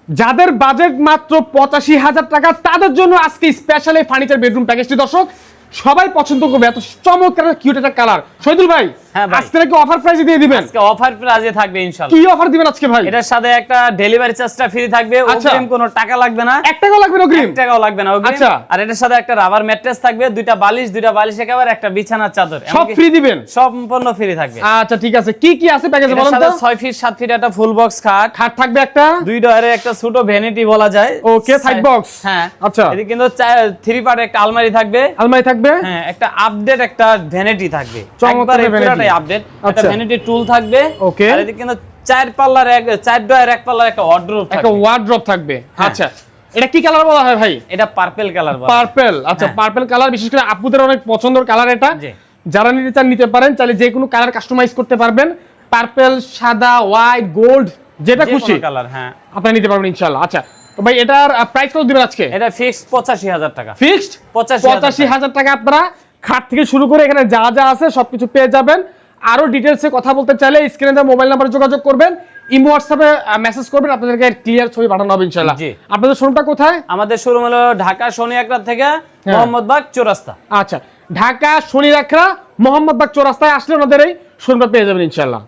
যাদের বাজেট মাত্র ৮৫,০০০ টাকা তাদের জন্য আজকে স্পেশাল এই ফার্নিচার বেডরুম প্যাকেজটি দর্শক সবাই পছন্দ করবে। এত চমৎকার কিউট একটা কালার। শহীদুল ভাই, হ্যাঁ ভাই, আজকে নাকি অফার প্রাইসে দিয়ে দিবেন? আজকে অফার প্রাইসে থাকবে ইনশাআল্লাহ। কি অফার দিবেন আজকে ভাই? এটার সাথে একটা ডেলিভারি চার্জটা ফ্রি থাকবে, অগ্রিম কোনো টাকা লাগবে না। 1 টাকাও লাগবে না অগ্রিম? 1 টাকাও লাগবে না অগ্রিম। আচ্ছা, আর এটার সাথে একটা রাবার ম্যাট্রেস থাকবে, দুইটা বালিশ একেবারে, একটা বিছানার চাদর, সব ফ্রি দিবেন? সম্পূর্ণ ফ্রি থাকবে। আচ্ছা ঠিক আছে, কি কি আছে প্যাকেজে বলেন তো? 6 ফিট 7 ফিট একটা ফুল বক্স খাট থাকবে, একটা 2 ডয়ারের একটা ছোট ভ্যানিটি বলা যায়। ওকে, সাইড বক্স। হ্যাঁ আচ্ছা, এদিকে কিন্তু 3 পার্ট একটা আলমারি থাকবে। হ্যাঁ, একটা আপডেট একটা ভ্যানিটি থাকবে, চমৎকার পুরোটাই আপডেট। একটা ভ্যানিটি টুল থাকবে। ওকে, আর এদিকে কিন্তু 4 ডয়ার 1 পাল্লার একটা ওয়ার্ড্রোব থাকবে। আচ্ছা, এটা কি কালার বলা হয় ভাই? এটা পার্পল কালার বলা। পার্পল, আচ্ছা পার্পল কালার, বিশেষ করে আপুদের অনেক পছন্দের কালার এটা। যারা নিতে চান নিতে পারেন, চাইলে যে কোনো কালার কাস্টমাইজ করতে পারবেন। পার্পল, সাদা, হোয়াইট, গোল্ড, যেটা খুশি কালার হ্যাঁ আপনারা নিতে পারবেন ইনশাআল্লাহ। আচ্ছা তো ভাই এটার প্রাইস কত দিবেন আজকে? এটা ফিক্সড ৮৫,০০০ টাকা। ফিক্সড ৮৫,০০০ টাকা। আপনারা খাট থেকে শুরু করে এখানে যা যা আছে সবকিছু পেয়ে যাবেন। আরো ডিটেইলসে কথা বলতে চাইলে স্ক্রিনে দেওয়া মোবাইল নাম্বারে যোগাযোগ করবেন, ইমো হোয়াটসঅ্যাপে মেসেজ করবেন, আপনাদেরকে ক্লিয়ার ছবি পাঠানো হবে ইনশাআল্লাহ। আপনাদের শোরুমটা কোথায়? আমাদের শোরুম হলো ঢাকা শনি একরা থেকে মোহাম্মদবাগ চৌরাস্তা। আচ্ছা, ঢাকা শনি একরা মোহাম্মদবাগ চৌরাস্তায় আসলে ওনাদের এই শোরুমটা পেয়ে যাবেন ইনশাআল্লাহ।